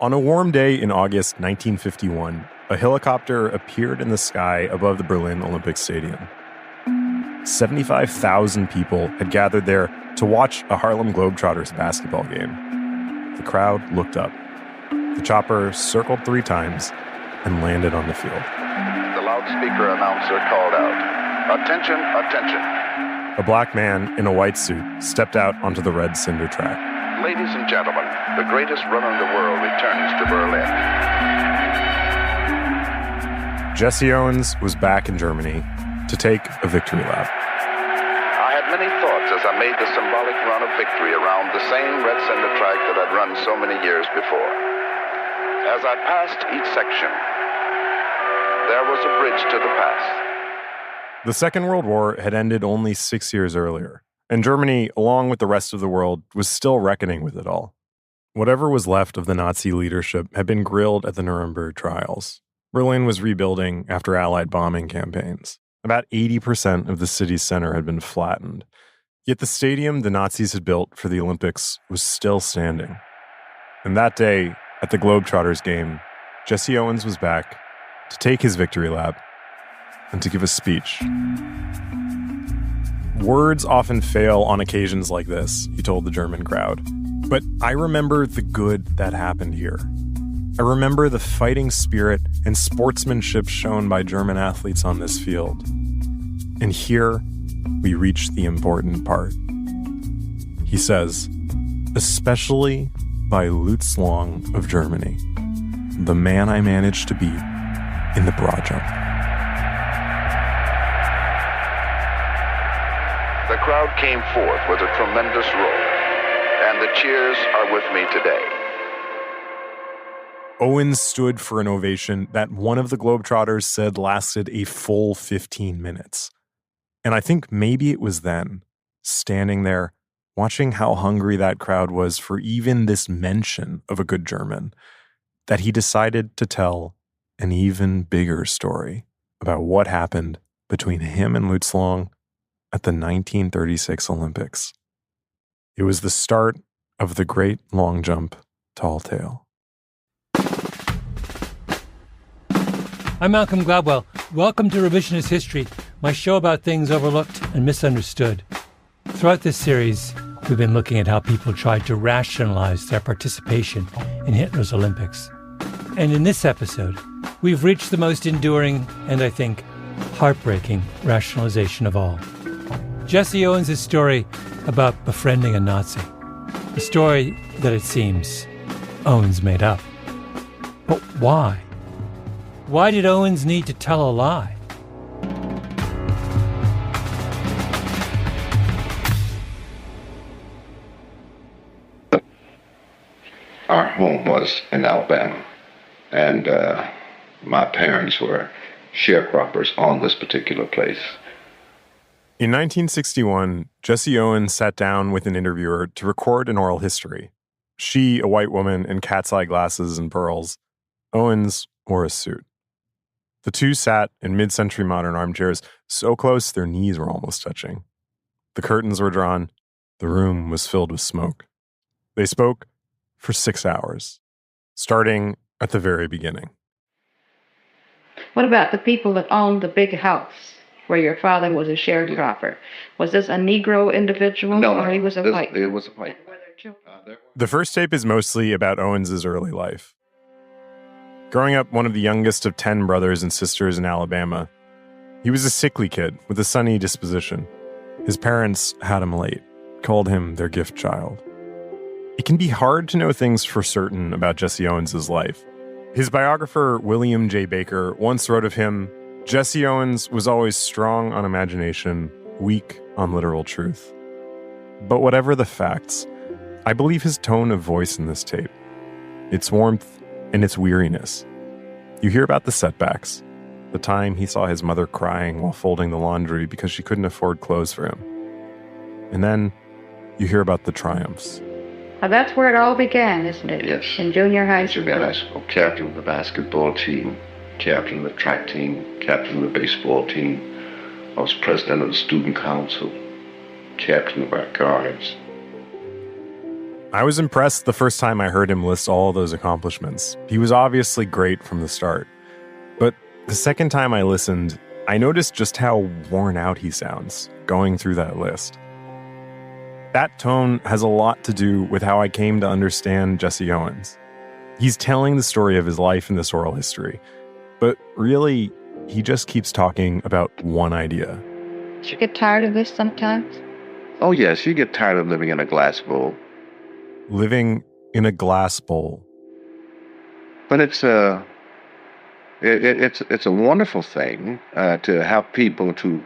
On a warm day in August 1951, a helicopter appeared in the sky above the Berlin Olympic Stadium. 75,000 people had gathered there to watch a Harlem Globetrotters basketball game. The crowd looked up. The chopper circled 3 times and landed on the field. The loudspeaker announcer called out, "Attention, attention." A black man in a white suit stepped out onto the red cinder track. "Ladies and gentlemen, the greatest runner in the world returns to Berlin." Jesse Owens was back in Germany to take a victory lap. I had many thoughts as I made the symbolic run of victory around the same red cinder track that I'd run so many years before. As I passed each section, there was a bridge to the past. The Second World War had ended only 6 years earlier, and Germany, along with the rest of the world, was still reckoning with it all. Whatever was left of the Nazi leadership had been grilled at the Nuremberg trials. Berlin was rebuilding after Allied bombing campaigns. About 80% of the city's center had been flattened. Yet the stadium the Nazis had built for the Olympics was still standing. And that day, at the Globetrotters game, Jesse Owens was back to take his victory lap and to give a speech. Words often fail on occasions like this, he told the German crowd. But I remember the good that happened here. I remember the fighting spirit and sportsmanship shown by German athletes on this field. And here, we reach the important part. He says, especially by Lutz Long of Germany, the man I managed to beat in the broad jump. The crowd came forth with a tremendous roar, and the cheers are with me today. Owens stood for an ovation that one of the Globetrotters said lasted a full 15 minutes. And I think maybe it was then, standing there, watching how hungry that crowd was for even this mention of a good German, that he decided to tell an even bigger story about what happened between him and Lutz Long at the 1936 Olympics. It was the start of the great long jump tall tale. I'm Malcolm Gladwell. Welcome to Revisionist History, my show about things overlooked and misunderstood. Throughout this series, we've been looking at how people tried to rationalize their participation in Hitler's Olympics. And in this episode, we've reached the most enduring and, I think, heartbreaking rationalization of all. Jesse Owens' story about befriending a Nazi. A story that, it seems, Owens made up. But why? Why did Owens need to tell a lie? Our home was in Alabama, and my parents were sharecroppers on this particular place. In 1961, Jesse Owens sat down with an interviewer to record an oral history. She, a white woman in cat's eye glasses and pearls. Owens wore a suit. The two sat in mid-century modern armchairs so close their knees were almost touching. The curtains were drawn. The room was filled with smoke. They spoke for 6 hours, starting at the very beginning. What about the people that owned the big house where your father was a sharecropper? Was this a Negro individual, No, or he was a white? It was a white. The first tape is mostly about Owens' early life. Growing up one of the youngest of 10 brothers and sisters in Alabama, he was a sickly kid with a sunny disposition. His parents had him late, called him their gift child. It can be hard to know things for certain about Jesse Owens' life. His biographer, William J. Baker, once wrote of him, Jesse Owens was always strong on imagination, weak on literal truth. But whatever the facts, I believe his tone of voice in this tape, its warmth and its weariness. You hear about the setbacks, the time he saw his mother crying while folding the laundry because she couldn't afford clothes for him. And then you hear about the triumphs. Well, that's where it all began, isn't it? Yes. In junior high school. Junior high school, captain of the basketball team, captain of the track team, captain of the baseball team. I was president of the student council, captain of our guards. I was impressed the first time I heard him list all those accomplishments. He was obviously great from the start. But the second time I listened, I noticed just how worn out he sounds going through that list. That tone has a lot to do with how I came to understand Jesse Owens. He's telling the story of his life in this oral history, but really, he just keeps talking about one idea. Did you get tired of this sometimes? Oh, yes, you get tired of living in a glass bowl. Living in a glass bowl. But it's a wonderful thing to have people to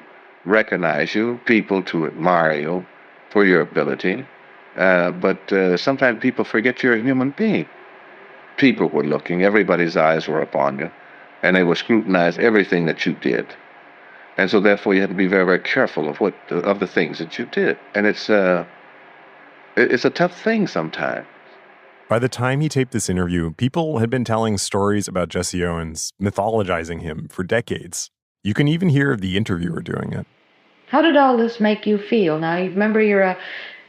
recognize you, people to admire you for your ability. But sometimes people forget you're a human being. People were looking, everybody's eyes were upon you, and they would scrutinize everything that you did. And so therefore you had to be very, very careful of the things that you did. And it's a tough thing sometimes. By the time he taped this interview, people had been telling stories about Jesse Owens, mythologizing him for decades. You can even hear the interviewer doing it. How did all this make you feel? Now, you remember you're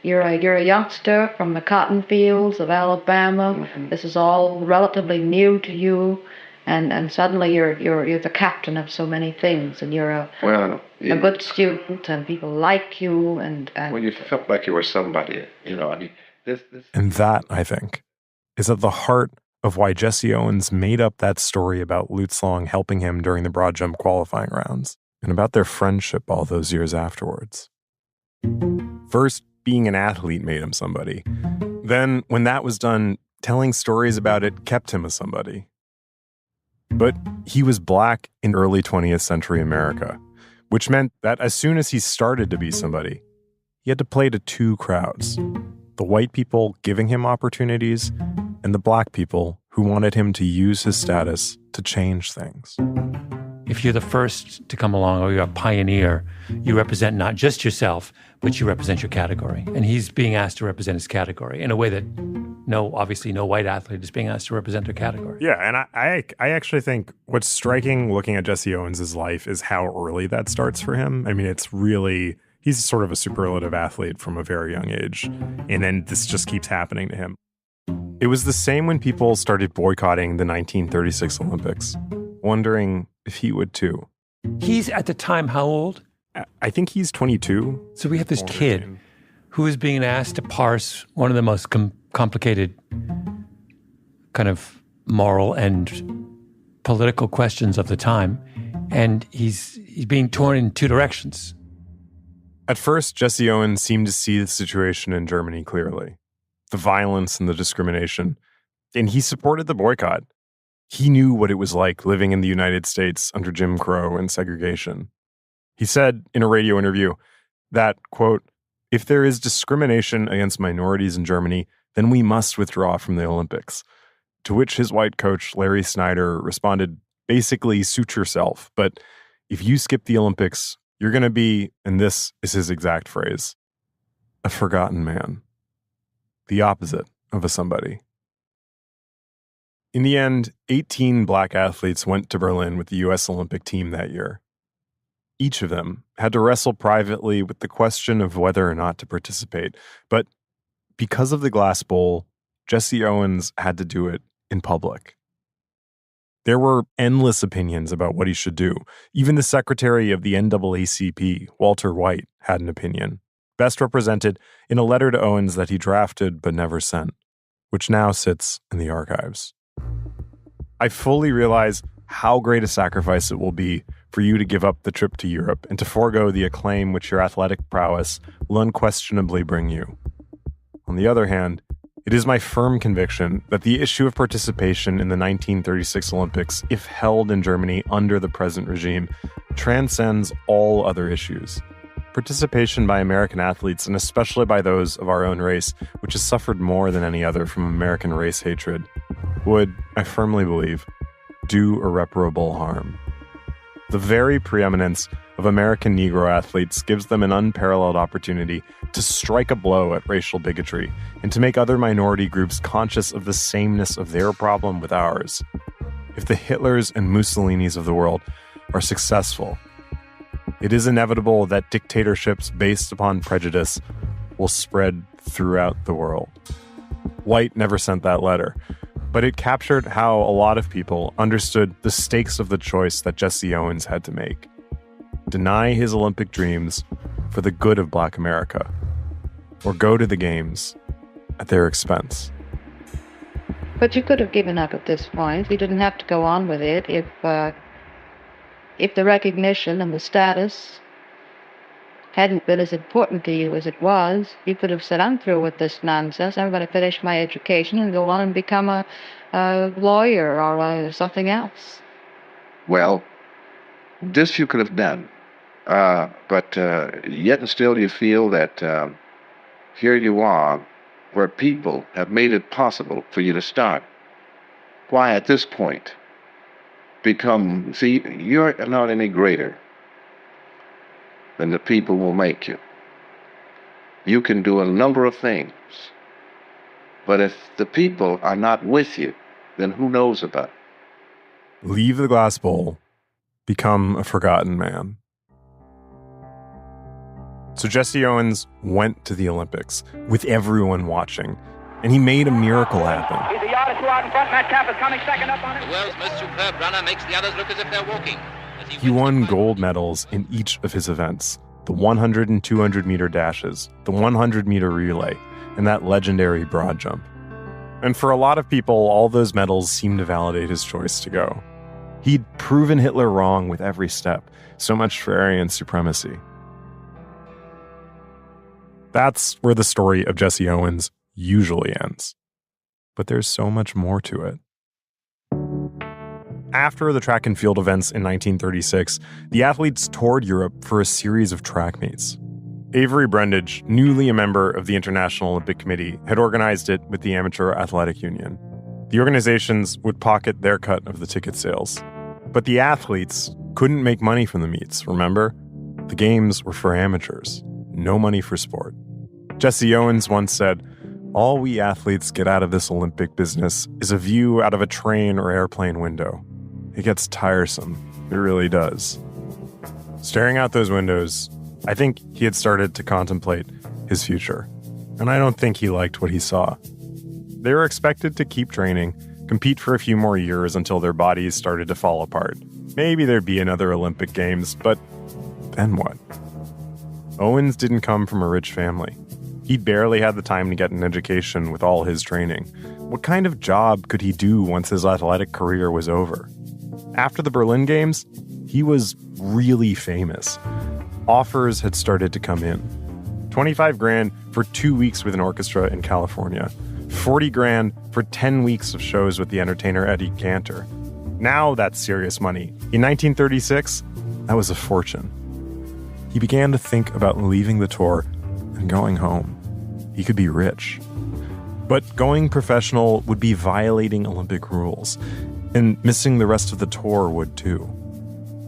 a youngster from the cotton fields of Alabama. Mm-hmm. This is all relatively new to you, and suddenly you're the captain of so many things, and you're a good student, and people like you, and well, you felt like you were somebody, you know. I mean, this. And that, I think, is at the heart of why Jesse Owens made up that story about Lutz Long helping him during the broad jump qualifying rounds, and about their friendship all those years afterwards. First, being an athlete made him somebody. Then, when that was done, telling stories about it kept him a somebody. But he was black in early 20th century America, which meant that as soon as he started to be somebody, he had to play to two crowds: the white people giving him opportunities, and the black people who wanted him to use his status to change things. If you're the first to come along, or you're a pioneer, you represent not just yourself, but you represent your category. And he's being asked to represent his category in a way that obviously no white athlete is being asked to represent their category. Yeah, and I actually think what's striking looking at Jesse Owens' life is how early that starts for him. I mean, he's sort of a superlative athlete from a very young age. And then this just keeps happening to him. It was the same when people started boycotting the 1936 Olympics, wondering if he would too. He's at the time how old? I think he's 22. So we have this kid who is being asked to parse one of the most complicated kind of moral and political questions of the time, and he's being torn in two directions. At first, Jesse Owens seemed to see the situation in Germany clearly, the violence and the discrimination, and he supported the boycott. He knew what it was like living in the United States under Jim Crow and segregation. He said in a radio interview that, quote, "If there is discrimination against minorities in Germany, then we must withdraw from the Olympics." To which his white coach, Larry Snyder, responded, basically, suit yourself. But if you skip the Olympics, you're going to be, and this is his exact phrase, a forgotten man. The opposite of a somebody. In the end, 18 black athletes went to Berlin with the U.S. Olympic team that year. Each of them had to wrestle privately with the question of whether or not to participate. But because of the glass bowl, Jesse Owens had to do it in public. There were endless opinions about what he should do. Even the secretary of the NAACP, Walter White, had an opinion, best represented in a letter to Owens that he drafted but never sent, which now sits in the archives. I fully realize how great a sacrifice it will be for you to give up the trip to Europe and to forego the acclaim which your athletic prowess will unquestionably bring you. On the other hand, it is my firm conviction that the issue of participation in the 1936 Olympics, if held in Germany under the present regime, transcends all other issues. Participation by American athletes, and especially by those of our own race, which has suffered more than any other from American race hatred, would, I firmly believe, do irreparable harm. The very preeminence of American Negro athletes gives them an unparalleled opportunity to strike a blow at racial bigotry and to make other minority groups conscious of the sameness of their problem with ours. If the Hitlers and Mussolinis of the world are successful, it is inevitable that dictatorships based upon prejudice will spread throughout the world. White never sent that letter, but it captured how a lot of people understood the stakes of the choice that Jesse Owens had to make. Deny his Olympic dreams for the good of Black America, or go to the Games at their expense. But you could have given up at this point. You didn't have to go on with it if the recognition and the status hadn't been as important to you as it was. You could have said, I'm through with this nonsense. I'm going to finish my education and go on and become a lawyer or something else. Well, this you could have done. But yet and still you feel that here you are, where people have made it possible for you to start. Why, at this point, you're not any greater than the people will make you. You can do a number of things, but if the people are not with you, then who knows about it? Leave the glass bowl, become a forgotten man. So Jesse Owens went to the Olympics with everyone watching, and he made a miracle happen. He's the yardage out in front. Matt Camp is coming second up on it. The world's most superb runner makes the others look as if they're walking. He won gold medals in each of his events, the 100 and 200 meter dashes, the 100 meter relay, and that legendary broad jump. And for a lot of people, all those medals seemed to validate his choice to go. He'd proven Hitler wrong with every step, so much for Aryan supremacy. That's where the story of Jesse Owens usually ends. But there's so much more to it. After the track and field events in 1936, the athletes toured Europe for a series of track meets. Avery Brundage, newly a member of the International Olympic Committee, had organized it with the Amateur Athletic Union. The organizations would pocket their cut of the ticket sales. But the athletes couldn't make money from the meets, remember? The games were for amateurs. No money for sport. Jesse Owens once said, "All we athletes get out of this Olympic business is a view out of a train or airplane window. It gets tiresome. It really does." Staring out those windows, I think he had started to contemplate his future. And I don't think he liked what he saw. They were expected to keep training, compete for a few more years until their bodies started to fall apart. Maybe there'd be another Olympic Games, but then what? Owens didn't come from a rich family. He'd barely had the time to get an education with all his training. What kind of job could he do once his athletic career was over? After the Berlin Games, he was really famous. Offers had started to come in. $25,000 for 2 weeks with an orchestra in California. $40,000 for 10 weeks of shows with the entertainer Eddie Cantor. Now that's serious money. In 1936, that was a fortune. He began to think about leaving the tour and going home. He could be rich. But going professional would be violating Olympic rules, and missing the rest of the tour would too.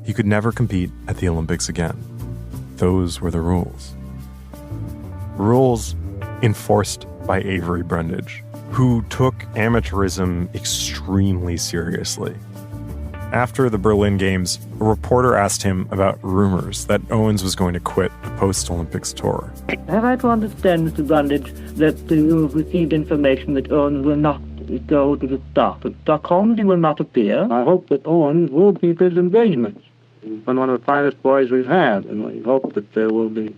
He could never compete at the Olympics again. Those were the rules. Rules enforced by Avery Brundage, who took amateurism extremely seriously. After the Berlin Games, a reporter asked him about rumors that Owens was going to quit the post-Olympics tour. Have I to understand, Mr. Brundage, that you have received information that Owens will not go to the start at Stockholm? He will not appear. I hope that Owens will keep his engagements. He's been one of the finest boys we've had, and we hope that there will be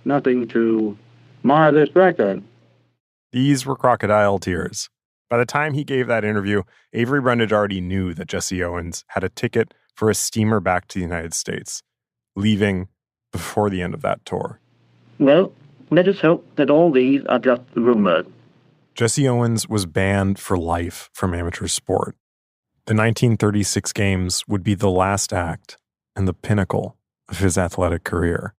nothing to mar this record. These were crocodile tears. By the time he gave that interview, Avery Brundage already knew that Jesse Owens had a ticket for a steamer back to the United States, leaving before the end of that tour. Well, let us hope that all these are just rumors. Jesse Owens was banned for life from amateur sport. The 1936 Games would be the last act and the pinnacle of his athletic career.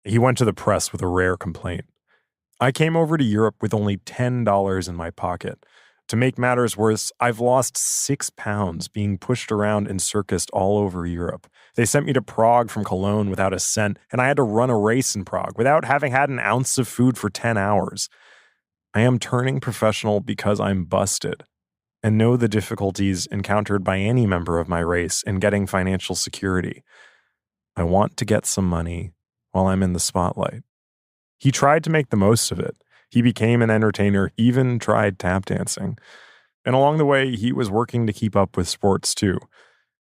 He went to the press with a rare complaint. "I came over to Europe with only $10 in my pocket. To make matters worse, I've lost 6 pounds being pushed around and circused all over Europe. They sent me to Prague from Cologne without a cent, and I had to run a race in Prague without having had an ounce of food for 10 hours. I am turning professional because I'm busted, and know the difficulties encountered by any member of my race in getting financial security. I want to get some money while I'm in the spotlight." He tried to make the most of it. He became an entertainer, even tried tap dancing. And along the way, he was working to keep up with sports too.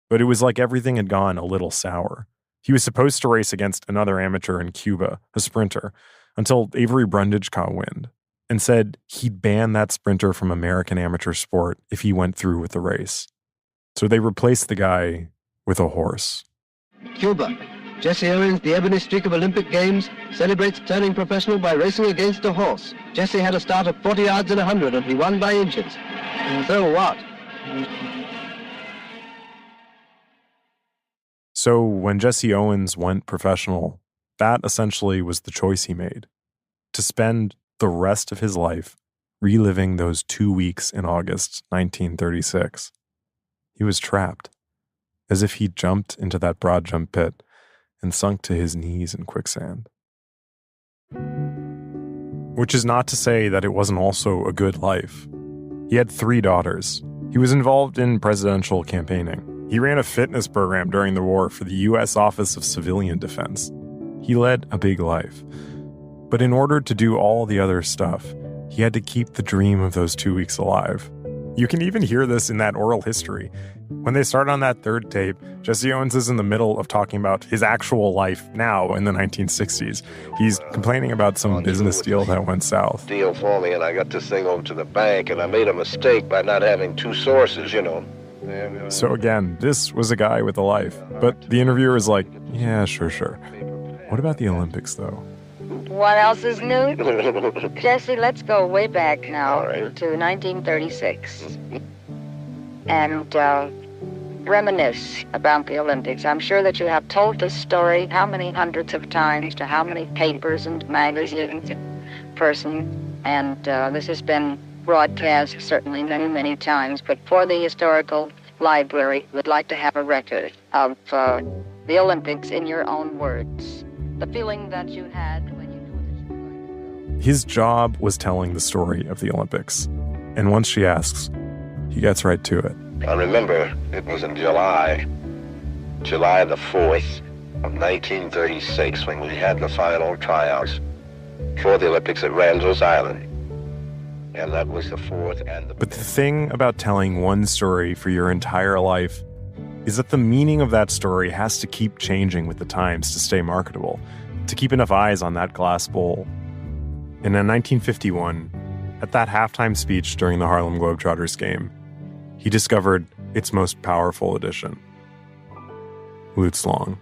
But it was like everything had gone a little sour. He was supposed to race against another amateur in Cuba, a sprinter, until Avery Brundage caught wind and said he'd ban that sprinter from American amateur sport if he went through with the race. So they replaced the guy with a horse. Cuba. Jesse Owens, the ebony streak of Olympic Games, celebrates turning professional by racing against a horse. Jesse had a start of 40 yards in 100 and he won by inches. So what? So when Jesse Owens went professional, that essentially was the choice he made. To spend the rest of his life reliving those 2 weeks in August 1936. He was trapped, as if he'd jumped into that broad jump pit and sunk to his knees in quicksand. Which is not to say that it wasn't also a good life. He had 3 daughters. He was involved in presidential campaigning. He ran a fitness program during the war for the U.S. Office of Civilian Defense. He led a big life. But in order to do all the other stuff, he had to keep the dream of those 2 weeks alive. You can even hear this in that oral history. When they start on that third tape, Jesse Owens is in the middle of talking about his actual life now in the 1960s. He's complaining about some business deal that went south. Deal for me, and I got this thing over to the bank, and I made a mistake by not having 2 sources, you know. So again, this was a guy with a life. But the interviewer is like, yeah, sure. What about the Olympics, though? What else is new? Jesse, let's go way back now to 1936 and reminisce about the Olympics. I'm sure that you have told this story how many hundreds of times to how many papers and magazines and person, and this has been broadcast certainly many times, but for the historical library, we'd like to have a record of the Olympics in your own words. The feeling that you had when you knew that you were going to go. His job was telling the story of the Olympics. And once she asks, he gets right to it. I remember it was in July the 4th of 1936 when we had the final tryouts for the Olympics at Randall's Island. And that was the 4th and the... But the thing about telling one story for your entire life is that the meaning of that story has to keep changing with the times to stay marketable, to keep enough eyes on that glass bowl. And in 1951, at that halftime speech during the Harlem Globetrotters game, he discovered its most powerful edition. Lutz Long.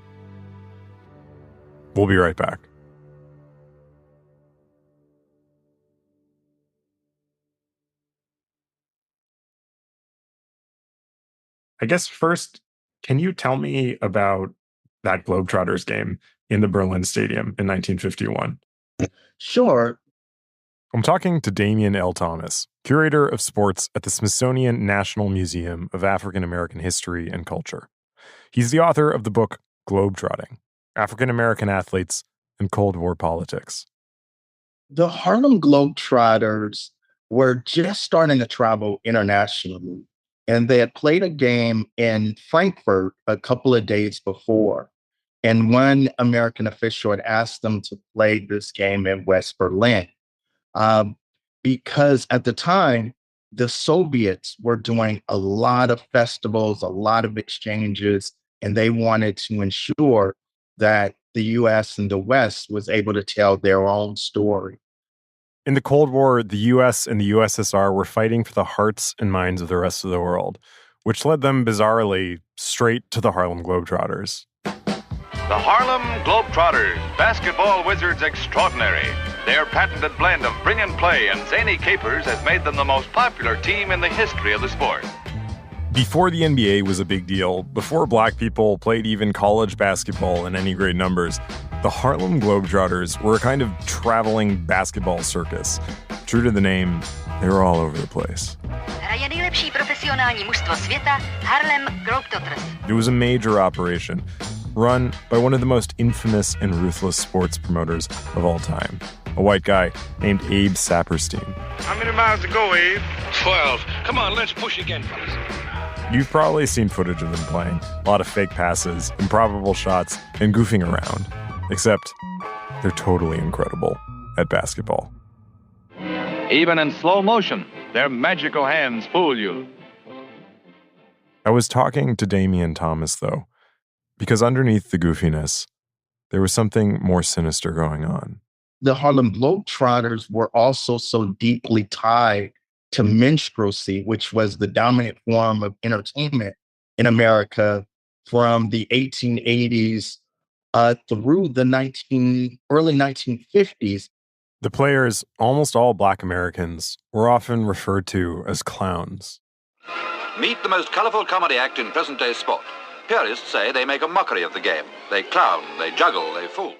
We'll be right back. I guess first, can you tell me about that Globetrotters game in the Berlin Stadium in 1951? Sure. I'm talking to Damien L. Thomas, curator of sports at the Smithsonian National Museum of African American History and Culture. He's the author of the book Globetrotting: African American Athletes and Cold War Politics. The Harlem Globetrotters were just starting to travel internationally, and they had played a game in Frankfurt a couple of days before. And one American official had asked them to play this game in West Berlin because at the time, the Soviets were doing a lot of festivals, a lot of exchanges, and they wanted to ensure that the U.S. and the West was able to tell their own story. In the Cold War, the U.S. and the USSR were fighting for the hearts and minds of the rest of the world, which led them, bizarrely, straight to the Harlem Globetrotters. The Harlem Globetrotters, basketball wizards extraordinary. Their patented blend of brilliant play and zany capers has made them the most popular team in the history of the sport. Before the NBA was a big deal, before black people played even college basketball in any great numbers, the Harlem Globetrotters were a kind of traveling basketball circus. True to the name, they were all over the place. It was a major operation, run by one of the most infamous and ruthless sports promoters of all time, a white guy named Abe Saperstein. How many miles to go, Abe? 12. Come on, let's push again, fellas. You've probably seen footage of them playing. A lot of fake passes, improbable shots, and goofing around. Except, they're totally incredible at basketball. Even in slow motion, their magical hands fool you. I was talking to Damian Thomas, though, because underneath the goofiness, there was something more sinister going on. The Harlem Globetrotters were also so deeply tied to minstrelsy, which was the dominant form of entertainment in America from the 1880s through the early 1950s. The players, almost all Black Americans, were often referred to as clowns. Meet the most colorful comedy act in present-day sport. Purists say they make a mockery of the game. They clown, they juggle, they fool.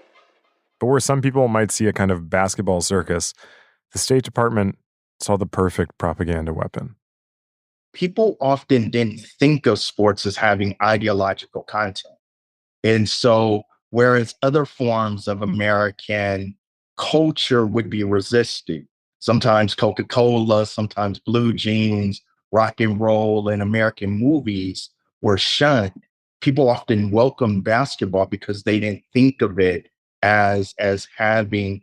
But where some people might see a kind of basketball circus, the State Department saw the perfect propaganda weapon. People often didn't think of sports as having ideological content. And so, whereas other forms of American culture would be resisted, sometimes Coca-Cola, sometimes blue jeans, rock and roll, and American movies were shunned. People often welcomed basketball because they didn't think of it as having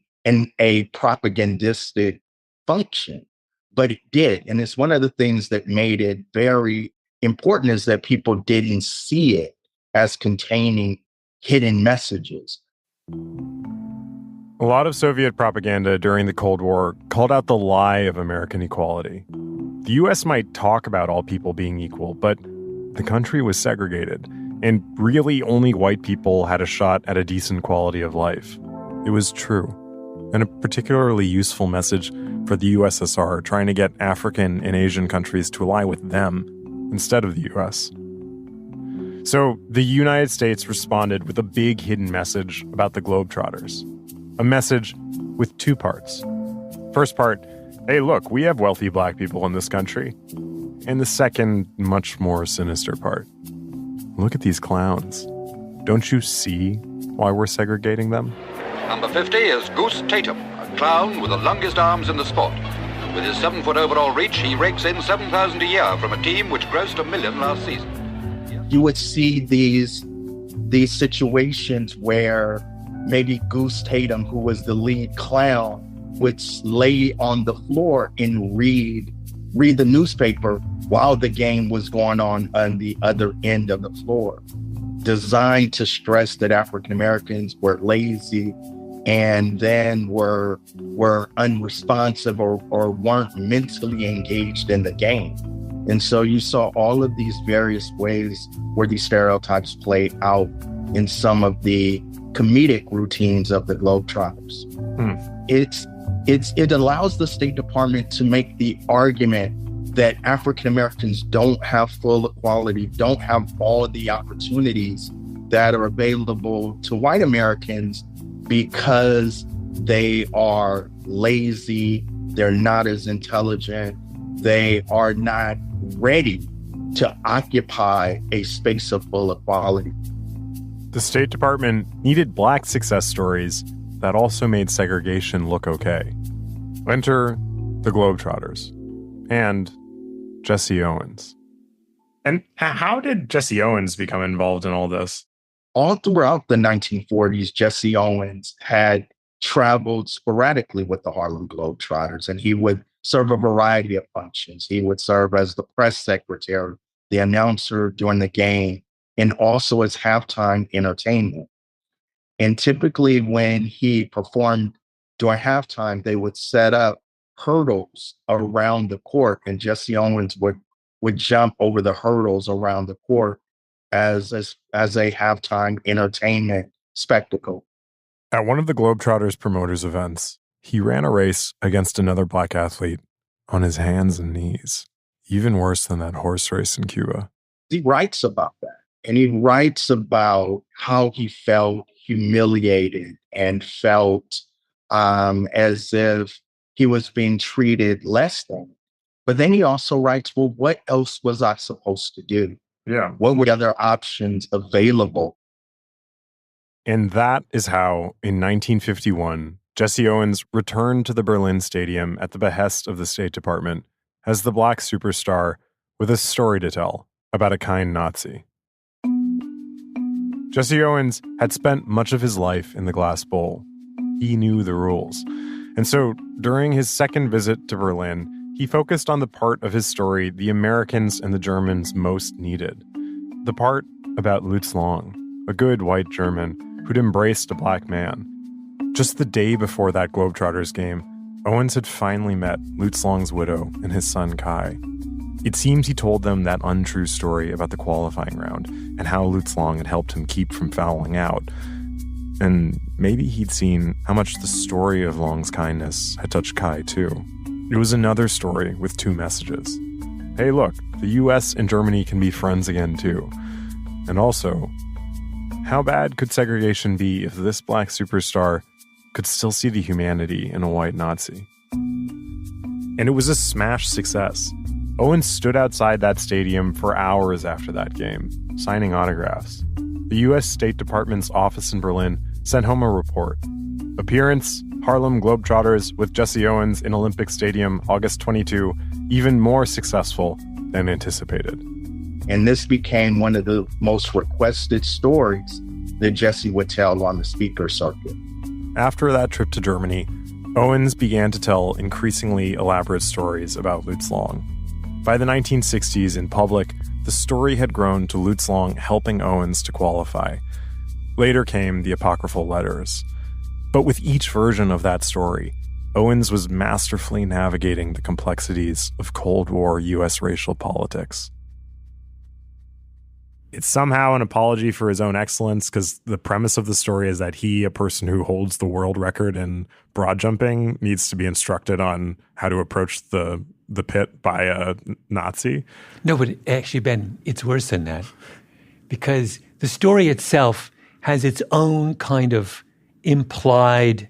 a propagandistic function, but it did. And it's one of the things that made it very important is that people didn't see it as containing hidden messages. A lot of Soviet propaganda during the Cold War called out the lie of American equality. The U.S. might talk about all people being equal, but the country was segregated, and really only white people had a shot at a decent quality of life. It was true, and a particularly useful message for the USSR trying to get African and Asian countries to ally with them instead of the U.S. So the United States responded with a big hidden message about the Globetrotters. A message with two parts. First part, hey, look, we have wealthy Black people in this country. And the second, much more sinister part. Look at these clowns. Don't you see why we're segregating them? Number 50 is Goose Tatum, a clown with the longest arms in the sport. With his 7-foot overall reach, he rakes in $7,000 a year from a team which grossed $1 million last season. You would see these situations where maybe Goose Tatum, who was the lead clown, would lay on the floor and read the newspaper while the game was going on the other end of the floor, designed to stress that African Americans were lazy and then were unresponsive or weren't mentally engaged in the game. And so you saw all of these various ways where these stereotypes played out in some of the comedic routines of the Globetrotters. It allows the State Department to make the argument that African Americans don't have full equality, don't have all of the opportunities that are available to white Americans because they are lazy, they're not as intelligent, they are not ready to occupy a space of full equality. The State Department needed Black success stories that also made segregation look okay. Enter the Globetrotters and Jesse Owens. And how did Jesse Owens become involved in all this? All throughout the 1940s, Jesse Owens had traveled sporadically with the Harlem Globetrotters, and he would serve a variety of functions. He would serve as the press secretary, the announcer during the game, and also as halftime entertainment. And typically when he performed during halftime, they would set up hurdles around the court, and Jesse Owens would jump over the hurdles around the court as a halftime entertainment spectacle. At one of the Globetrotters promoters' events, he ran a race against another Black athlete on his hands and knees, even worse than that horse race in Cuba. He writes about that, and he writes about how he felt humiliated and felt as if he was being treated less than. But then he also writes, well, what else was I supposed to do? Yeah. What were other options available? And that is how, in 1951, Jesse Owens returned to the Berlin Stadium at the behest of the State Department as the Black superstar with a story to tell about a kind Nazi. Jesse Owens had spent much of his life in the glass bowl. He knew the rules. And so during his second visit to Berlin, he focused on the part of his story the Americans and the Germans most needed. The part about Lutz Long, a good white German who'd embraced a black man. Just the day before that Globetrotters game, Owens had finally met Lutz Long's widow and his son Kai. It seems he told them that untrue story about the qualifying round and how Lutz Long had helped him keep from fouling out. And maybe he'd seen how much the story of Long's kindness had touched Kai too. It was another story with two messages. Hey, look, the US and Germany can be friends again too. And also, how bad could segregation be if this black superstar could still see the humanity in a white Nazi? And it was a smash success. Owens stood outside that stadium for hours after that game, signing autographs. The U.S. State Department's office in Berlin sent home a report. Appearance, Harlem Globetrotters with Jesse Owens in Olympic Stadium, August 22, even more successful than anticipated. And this became one of the most requested stories that Jesse would tell on the speaker circuit. After that trip to Germany, Owens began to tell increasingly elaborate stories about Lutz Long. By the 1960s, in public, the story had grown to Lutz Long helping Owens to qualify. Later came the apocryphal letters. But with each version of that story, Owens was masterfully navigating the complexities of Cold War U.S. racial politics. It's somehow an apology for his own excellence, because the premise of the story is that he, a person who holds the world record in broad jumping, needs to be instructed on how to approach the pit by a Nazi. No, but actually, Ben, it's worse than that. Because the story itself has its own kind of implied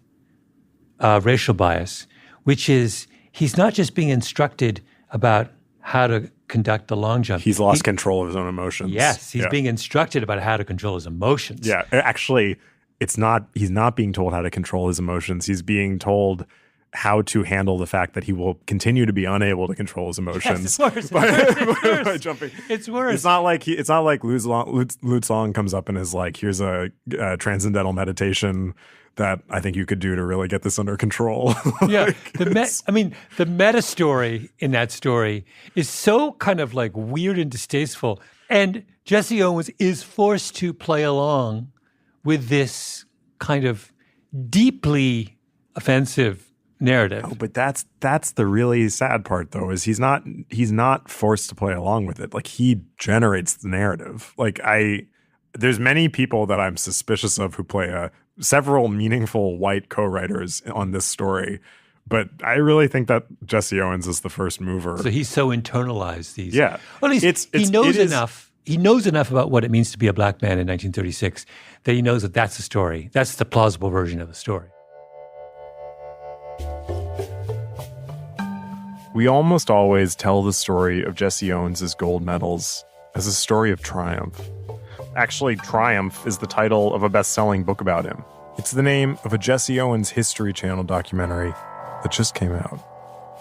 racial bias, which is he's not just being instructed about how to conduct the long jump. He's lost control of his own emotions. Yes, he's being instructed about how to control his emotions. Yeah, actually, he's not being told how to control his emotions. He's being told how to handle the fact that he will continue to be unable to control his emotions. Yes, it's worse. By jumping. It's worse. It's not like Lutz Long comes up and is like, here's a transcendental meditation that I think you could do to really get this under control. Yeah. The meta story in that story is so kind of like weird and distasteful. And Jesse Owens is forced to play along with this kind of deeply offensive narrative. Oh, but that's the really sad part, though, is he's not forced to play along with it. Like, he generates the narrative. Like, there's many people that I'm suspicious of who play several meaningful white co-writers on this story, but I really think that Jesse Owens is the first mover. So he's so internalized these. Yeah, well, he knows enough. He knows enough about what it means to be a black man in 1936 that he knows that that's the story. That's the plausible version of the story. We almost always tell the story of Jesse Owens' gold medals as a story of triumph. Actually, Triumph is the title of a best-selling book about him. It's the name of a Jesse Owens History Channel documentary that just came out.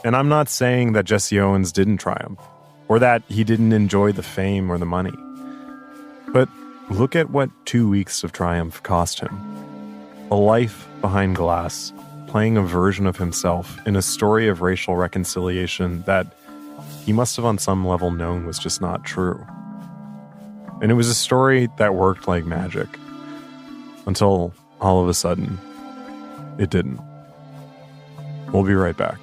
And I'm not saying that Jesse Owens didn't triumph, or that he didn't enjoy the fame or the money. But look at what 2 weeks of triumph cost him. A life behind glass, playing a version of himself in a story of racial reconciliation that he must have on some level known was just not true. And it was a story that worked like magic, until all of a sudden, it didn't. We'll be right back.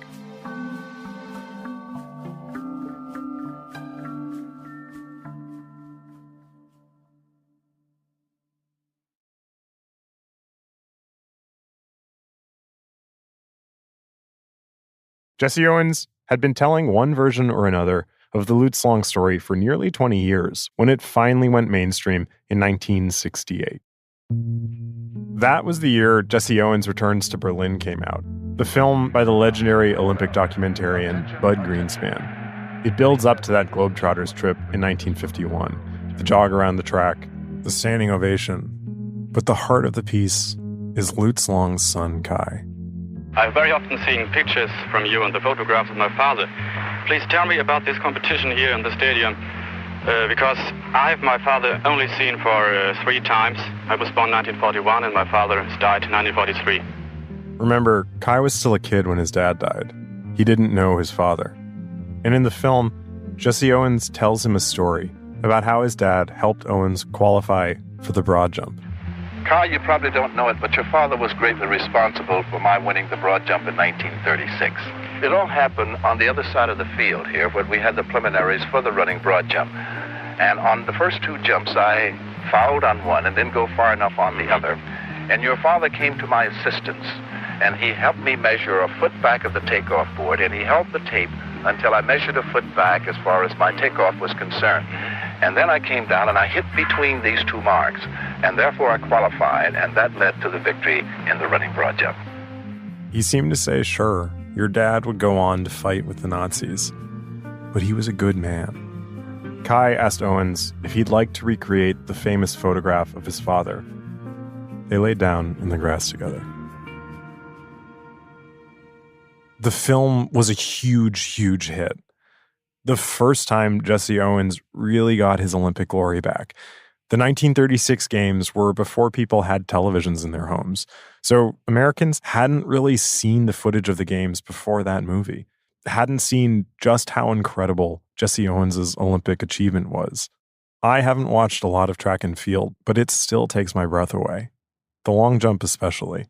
Jesse Owens had been telling one version or another of the Lutz Long story for nearly 20 years when it finally went mainstream in 1968. That was the year Jesse Owens Returns to Berlin came out, the film by the legendary Olympic documentarian Bud Greenspan. It builds up to that Globetrotters trip in 1951, the jog around the track, the standing ovation. But the heart of the piece is Lutz Long's son, Kai. I've very often seen pictures from you and the photographs of my father. Please tell me about this competition here in the stadium, because I've my father only seen for 3 times. I was born 1941 and my father died in 1943. Remember, Kai was still a kid when his dad died. He didn't know his father. And in the film, Jesse Owens tells him a story about how his dad helped Owens qualify for the broad jump. Kai, you probably don't know it, but your father was greatly responsible for my winning the broad jump in 1936. It all happened on the other side of the field here when we had the preliminaries for the running broad jump. And on the first two jumps, I fouled on one and didn't go far enough on the other. And your father came to my assistance, and he helped me measure a foot back of the takeoff board, and he held the tape until I measured a foot back as far as my takeoff was concerned. And then I came down and I hit between these two marks, and therefore I qualified, and that led to the victory in the running broad jump. He seemed to say, sure, your dad would go on to fight with the Nazis, but he was a good man. Kai asked Owens if he'd like to recreate the famous photograph of his father. They laid down in the grass together. The film was a huge, huge hit. The first time Jesse Owens really got his Olympic glory back. The 1936 games were before people had televisions in their homes, so Americans hadn't really seen the footage of the games before that movie, hadn't seen just how incredible Jesse Owens' Olympic achievement was. I haven't watched a lot of track and field, but it still takes my breath away. The long jump especially.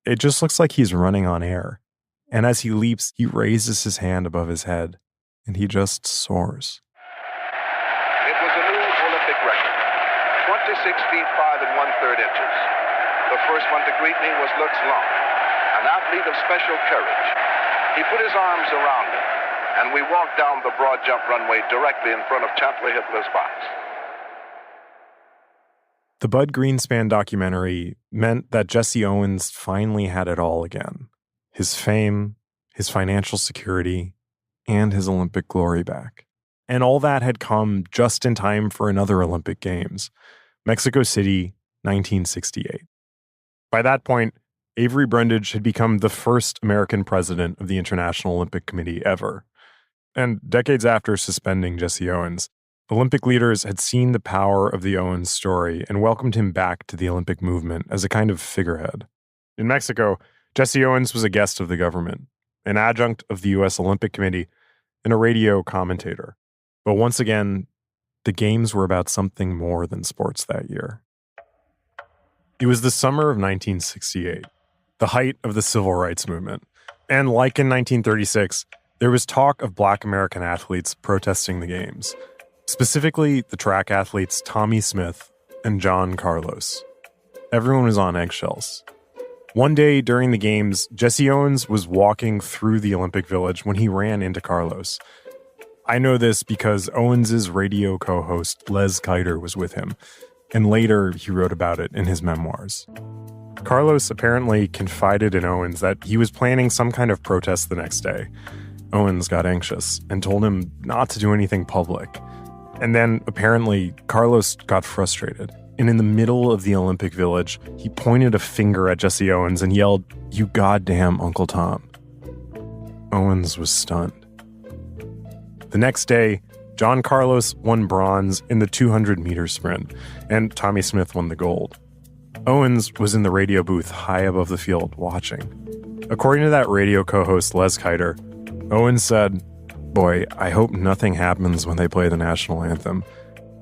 It just looks like he's running on air. And as he leaps, he raises his hand above his head, and he just soars. It was a new Olympic record, 26 feet 5 1/3 inches. The first one to greet me was Lutz Long, an athlete of special courage. He put his arms around me, and we walked down the broad jump runway directly in front of Chancellor Hitler's box. The Bud Greenspan documentary meant that Jesse Owens finally had it all again. His fame, his financial security, and his Olympic glory back. And all that had come just in time for another Olympic Games, Mexico City, 1968. By that point, Avery Brundage had become the first American president of the International Olympic Committee ever. And decades after suspending Jesse Owens, Olympic leaders had seen the power of the Owens story and welcomed him back to the Olympic movement as a kind of figurehead. In Mexico, Jesse Owens was a guest of the government, an adjunct of the U.S. Olympic Committee, and a radio commentator. But once again, the games were about something more than sports that year. It was the summer of 1968, the height of the civil rights movement. And like in 1936, there was talk of Black American athletes protesting the games, specifically the track athletes Tommy Smith and John Carlos. Everyone was on eggshells. One day during the games, Jesse Owens was walking through the Olympic Village when he ran into Carlos. I know this because Owens' radio co-host Les Kiter was with him, and later he wrote about it in his memoirs. Carlos apparently confided in Owens that he was planning some kind of protest the next day. Owens got anxious and told him not to do anything public. And then, apparently, Carlos got frustrated. And in the middle of the Olympic Village, he pointed a finger at Jesse Owens and yelled, "You goddamn Uncle Tom." Owens was stunned. The next day, John Carlos won bronze in the 200-meter sprint, and Tommy Smith won the gold. Owens was in the radio booth high above the field watching. According to that radio co-host Les Kiter, Owens said, "Boy, I hope nothing happens when they play the national anthem.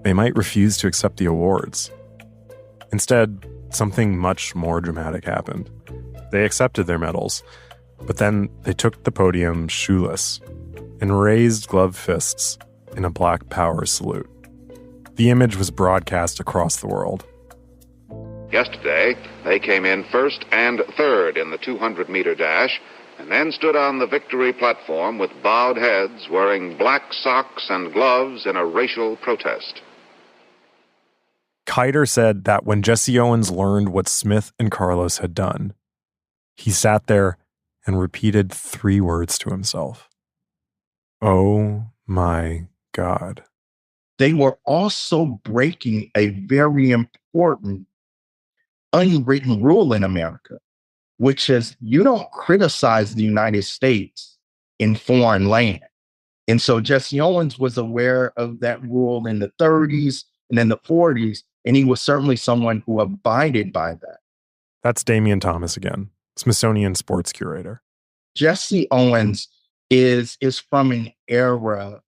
They might refuse to accept the awards." Instead, something much more dramatic happened. They accepted their medals, but then they took the podium shoeless and raised gloved fists in a Black Power salute. The image was broadcast across the world. Yesterday, they came in first and third in the 200-meter dash, and then stood on the victory platform with bowed heads, wearing black socks and gloves in a racial protest. Kiter said that when Jesse Owens learned what Smith and Carlos had done, he sat there and repeated 3 words to himself. "Oh my God." They were also breaking a very important unwritten rule in America, which is you don't criticize the United States in foreign land. And so Jesse Owens was aware of that rule in the 30s and in the 40s, and he was certainly someone who abided by that. That's Damian Thomas again. Smithsonian sports curator. Jesse Owens is from an era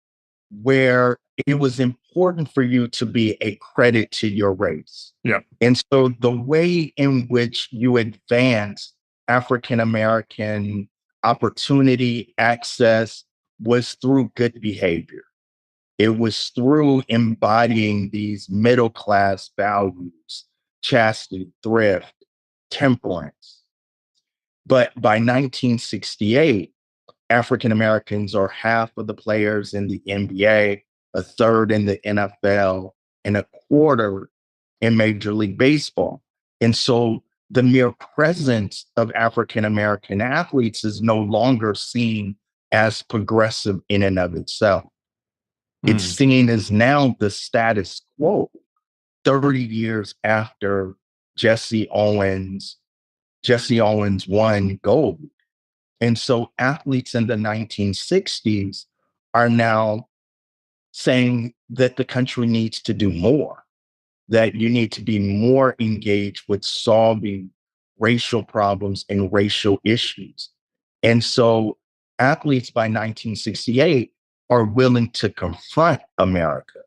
where it was important for you to be a credit to your race. Yeah. And so the way in which you advance African-American opportunity, access, was through good behavior. It was through embodying these middle-class values, chastity, thrift, temperance. But by 1968, African Americans are half of the players in the NBA, a third in the NFL, and a quarter in Major League Baseball. And so the mere presence of African American athletes is no longer seen as progressive in and of itself. It's seen as now the status quo 30 years after Jesse Owens won gold. And so athletes in the 1960s are now saying that the country needs to do more, that you need to be more engaged with solving racial problems and racial issues. And so athletes by 1968 are willing to confront America.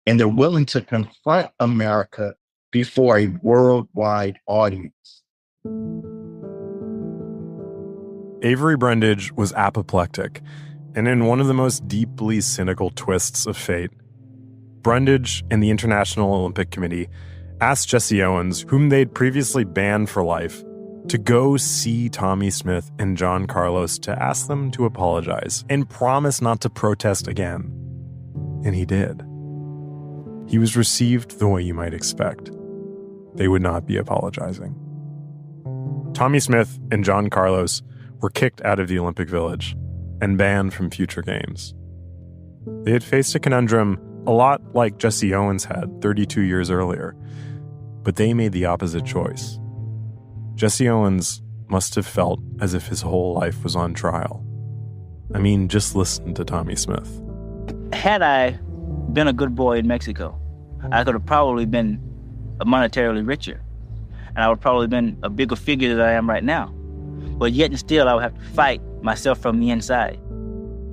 And they're willing to confront America before a worldwide audience. Avery Brundage was apoplectic, and in one of the most deeply cynical twists of fate, Brundage and the International Olympic Committee asked Jesse Owens, whom they'd previously banned for life, to go see Tommy Smith and John Carlos to ask them to apologize and promise not to protest again. And he did. He was received the way you might expect. They would not be apologizing. Tommy Smith and John Carlos were kicked out of the Olympic Village and banned from future games. They had faced a conundrum a lot like Jesse Owens had 32 years earlier, but they made the opposite choice. Jesse Owens must have felt as if his whole life was on trial. I mean, just listen to Tommy Smith. Had I been a good boy in Mexico, I could have probably been monetarily richer, and I would probably been a bigger figure than I am right now. But yet and still, I would have to fight myself from the inside.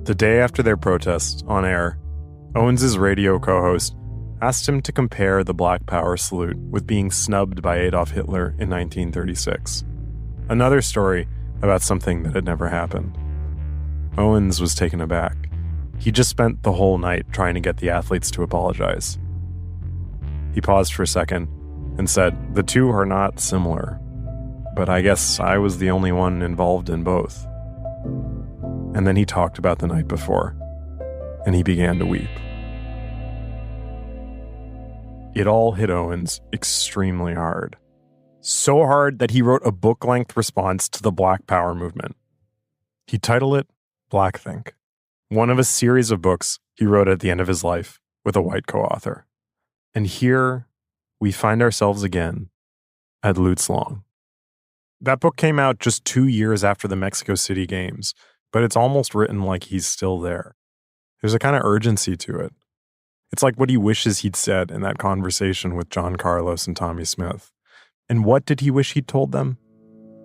The day after their protest, on air, Owens' radio co-host asked him to compare the Black Power salute with being snubbed by Adolf Hitler in 1936. Another story about something that had never happened. Owens was taken aback. He just spent the whole night trying to get the athletes to apologize. He paused for a second and said, "The two are not similar, but I guess I was the only one involved in both." And then he talked about the night before, and he began to weep. It all hit Owens extremely hard. So hard that he wrote a book-length response to the Black Power movement. He titled it Blackthink, one of a series of books he wrote at the end of his life with a white co-author. And here we find ourselves again at Lutz Long. That book came out just 2 years after the Mexico City Games, but it's almost written like he's still there. There's a kind of urgency to it. It's like what he wishes he'd said in that conversation with John Carlos and Tommy Smith. And what did he wish he'd told them?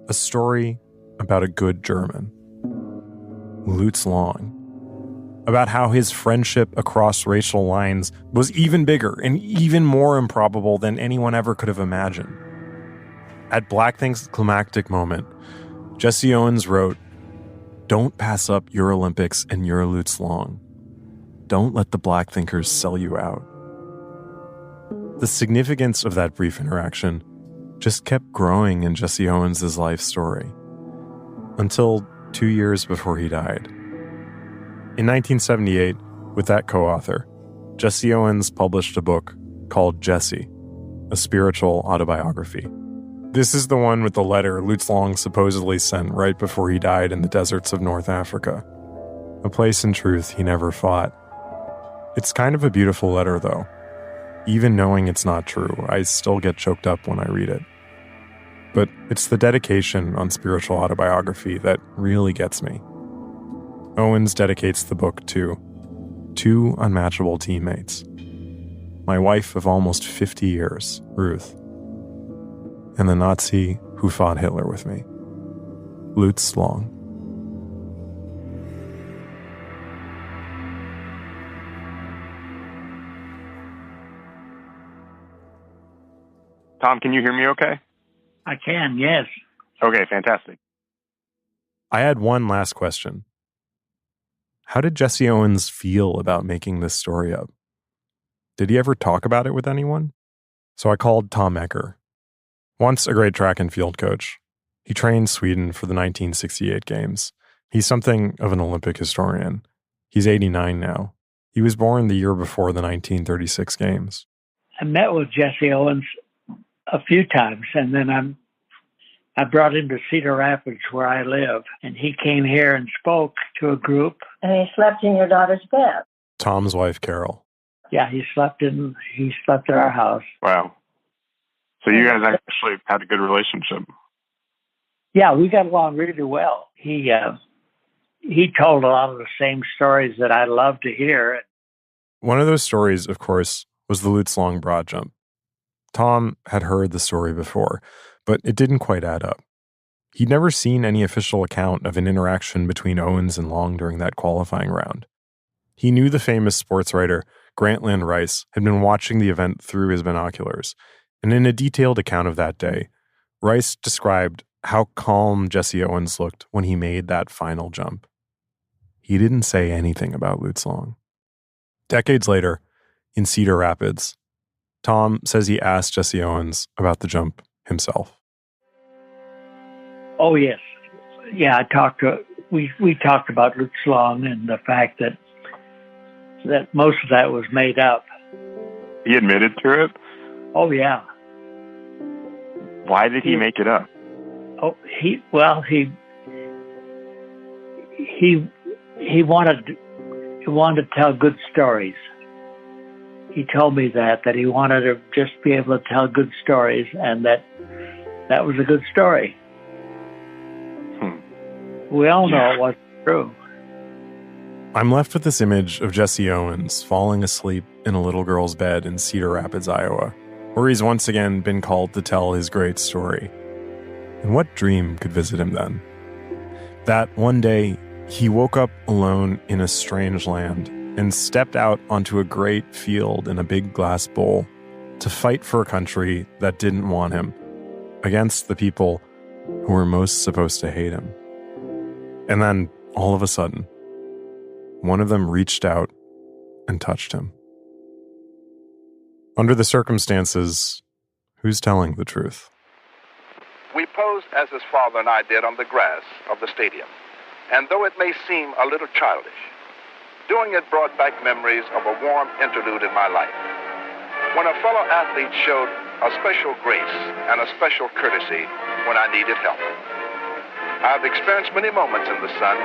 A story about a good German. Lutz Long. About how his friendship across racial lines was even bigger and even more improbable than anyone ever could have imagined. At Blackthink's climactic moment, Jesse Owens wrote, "Don't pass up your Olympics and your Lutz Long. Don't let the black thinkers sell you out." The significance of that brief interaction just kept growing in Jesse Owens' life story until 2 years before he died. In 1978, with that co-author, Jesse Owens published a book called Jesse, a spiritual autobiography. This is the one with the letter Lutz Long supposedly sent right before he died in the deserts of North Africa, a place in truth he never fought. It's kind of a beautiful letter, though. Even knowing it's not true, I still get choked up when I read it. But it's the dedication on spiritual autobiography that really gets me. Owens dedicates the book to 2 unmatchable teammates. My wife of almost 50 years, Ruth, and the Nazi who fought Hitler with me, Lutz Long. Tom, can you hear me okay? I can, yes. Okay, fantastic. I had one last question. How did Jesse Owens feel about making this story up? Did he ever talk about it with anyone? So I called Tom Ecker. Once a great track and field coach, he trained Sweden for the 1968 games. He's something of an Olympic historian. He's 89 now. He was born the year before the 1936 games. I met with Jesse Owens a few times, and then I brought him to Cedar Rapids, where I live, and he came here and spoke to a group. And he slept in your daughter's bed. Tom's wife, Carol. Yeah, he slept at our house. Wow. So you guys actually had a good relationship. Yeah, we got along really well. He told a lot of the same stories that I love to hear. One of those stories, of course, was the Lutz Long broad jump. Tom had heard the story before, but it didn't quite add up. He'd never seen any official account of an interaction between Owens and Long during that qualifying round. He knew the famous sports writer Grantland Rice had been watching the event through his binoculars, and in a detailed account of that day, Rice described how calm Jesse Owens looked when he made that final jump. He didn't say anything about Lutz Long. Decades later, in Cedar Rapids, Tom says he asked Jesse Owens about the jump himself. Oh, yes. Yeah, we talked about Lutz Long and the fact that most of that was made up. He admitted to it? Oh, yeah. Why did he make it up? Oh, he wanted to tell good stories. He told me that he wanted to just be able to tell good stories, and that was a good story. We all know it wasn't true. I'm left with this image of Jesse Owens falling asleep in a little girl's bed in Cedar Rapids, Iowa, where he's once again been called to tell his great story. And what dream could visit him then? That one day, he woke up alone in a strange land and stepped out onto a great field in a big glass bowl to fight for a country that didn't want him, against the people who were most supposed to hate him. And then, all of a sudden, one of them reached out and touched him. Under the circumstances, who's telling the truth? We posed as his father and I did on the grass of the stadium. And though it may seem a little childish, doing it brought back memories of a warm interlude in my life, when a fellow athlete showed a special grace and a special courtesy when I needed help. I've experienced many moments in the sun,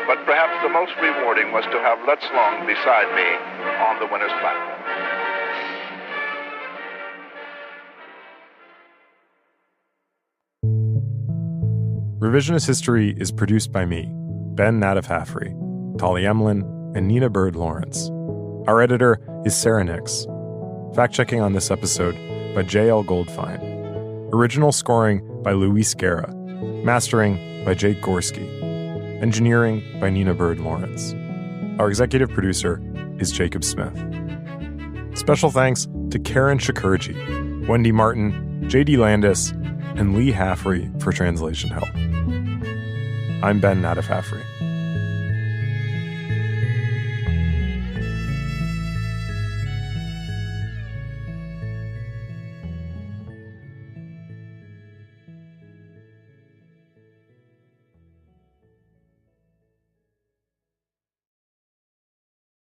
but perhaps the most rewarding was to have Lutz Long beside me on the winner's platform. Revisionist History is produced by me, Ben Nadif-Hafrey, Tali Emlin, and Nina Bird Lawrence. Our editor is Sarah Nix. Fact-checking on this episode by J.L. Goldfein. Original scoring by Luis Guerra. Mastering by Jake Gorski. Engineering by Nina Bird Lawrence. Our executive producer is Jacob Smith. Special thanks to Karen Shakurji, Wendy Martin, J.D. Landis, and Lee Hafrey for translation help. I'm Ben Nadif-Hafrey.